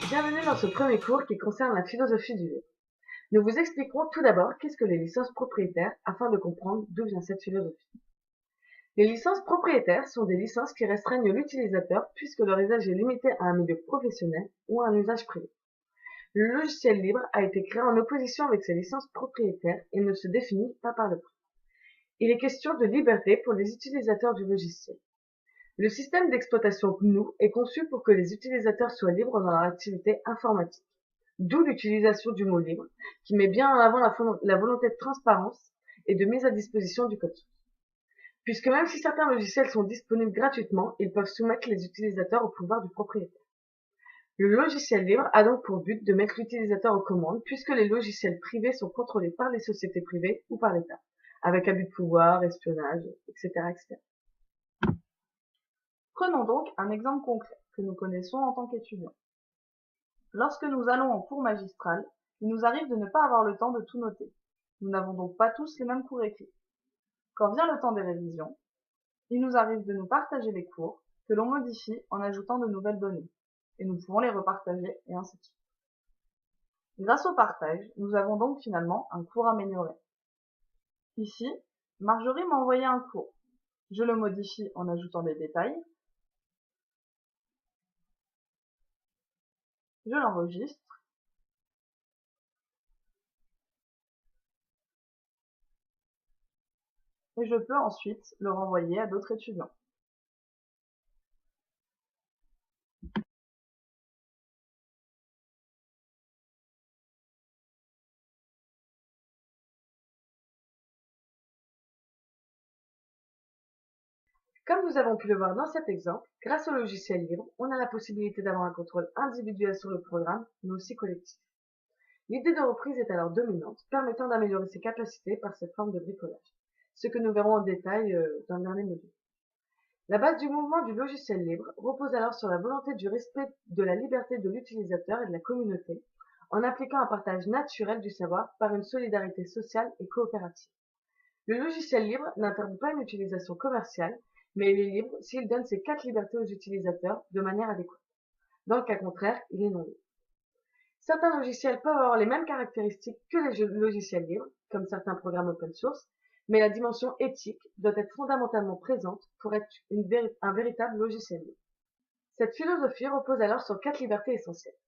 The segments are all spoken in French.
Bienvenue dans ce premier cours qui concerne la philosophie du livre. Nous vous expliquerons tout d'abord qu'est-ce que les licences propriétaires afin de comprendre d'où vient cette philosophie. Les licences propriétaires sont des licences qui restreignent l'utilisateur puisque leur usage est limité à un milieu professionnel ou à un usage privé. Le logiciel libre a été créé en opposition avec ces licences propriétaires et ne se définit pas par le prix. Il est question de liberté pour les utilisateurs du logiciel. Le système d'exploitation GNU est conçu pour que les utilisateurs soient libres dans leur activité informatique. D'où l'utilisation du mot libre, qui met bien en avant la volonté de transparence et de mise à disposition du code source. Puisque même si certains logiciels sont disponibles gratuitement, ils peuvent soumettre les utilisateurs au pouvoir du propriétaire. Le logiciel libre a donc pour but de mettre l'utilisateur aux commandes, puisque les logiciels privés sont contrôlés par les sociétés privées ou par l'État, avec abus de pouvoir, espionnage, etc., etc. Prenons donc un exemple concret que nous connaissons en tant qu'étudiants. Lorsque nous allons en cours magistral, il nous arrive de ne pas avoir le temps de tout noter. Nous n'avons donc pas tous les mêmes cours écrits. Quand vient le temps des révisions, il nous arrive de nous partager les cours que l'on modifie en ajoutant de nouvelles données, et nous pouvons les repartager et ainsi de suite. Grâce au partage, nous avons donc finalement un cours amélioré. Ici, Marjorie m'a envoyé un cours. Je le modifie en ajoutant des détails. Je l'enregistre et je peux ensuite le renvoyer à d'autres étudiants. Comme nous avons pu le voir dans cet exemple, grâce au logiciel libre, on a la possibilité d'avoir un contrôle individuel sur le programme, mais aussi collectif. L'idée de reprise est alors dominante, permettant d'améliorer ses capacités par cette forme de bricolage, ce que nous verrons en détail dans le dernier module. La base du mouvement du logiciel libre repose alors sur la volonté du respect de la liberté de l'utilisateur et de la communauté, en appliquant un partage naturel du savoir par une solidarité sociale et coopérative. Le logiciel libre n'interrompt pas une utilisation commerciale, mais il est libre s'il donne ces 4 libertés aux utilisateurs de manière adéquate. Dans le cas contraire, il est non libre. Certains logiciels peuvent avoir les mêmes caractéristiques que les logiciels libres, comme certains programmes open source, mais la dimension éthique doit être fondamentalement présente pour être un véritable logiciel libre. Cette philosophie repose alors sur 4 libertés essentielles.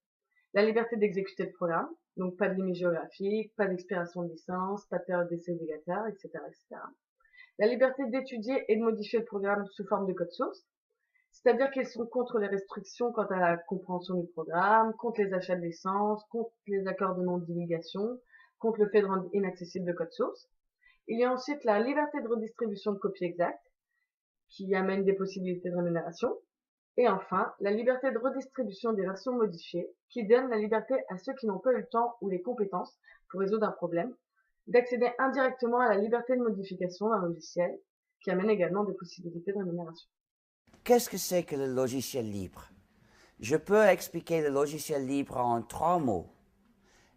La liberté d'exécuter le programme, donc pas de limite géographique, pas d'expiration de licence, pas de période d'essai obligatoire, etc., etc. La liberté d'étudier et de modifier le programme sous forme de code source, c'est-à-dire qu'ils sont contre les restrictions quant à la compréhension du programme, contre les achats de licence, contre les accords de non-divulgation, contre le fait de rendre inaccessible le code source. Il y a ensuite la liberté de redistribution de copies exactes, qui amène des possibilités de rémunération. Et enfin, la liberté de redistribution des versions modifiées, qui donne la liberté à ceux qui n'ont pas eu le temps ou les compétences pour résoudre un problème, d'accéder indirectement à la liberté de modification d'un logiciel, qui amène également des possibilités de rémunération. Qu'est-ce que c'est que le logiciel libre? Je peux expliquer le logiciel libre en 3 mots.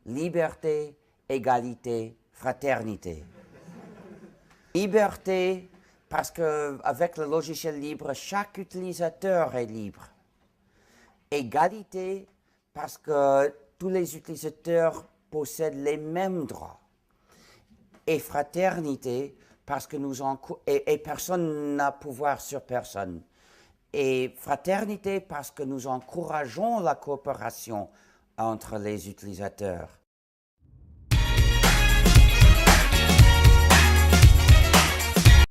Liberté, égalité, fraternité. Liberté, parce qu'avec le logiciel libre, chaque utilisateur est libre. Égalité, parce que tous les utilisateurs possèdent les mêmes droits. Et fraternité, parce que personne n'a pouvoir sur personne. Et fraternité, parce que nous encourageons la coopération entre les utilisateurs.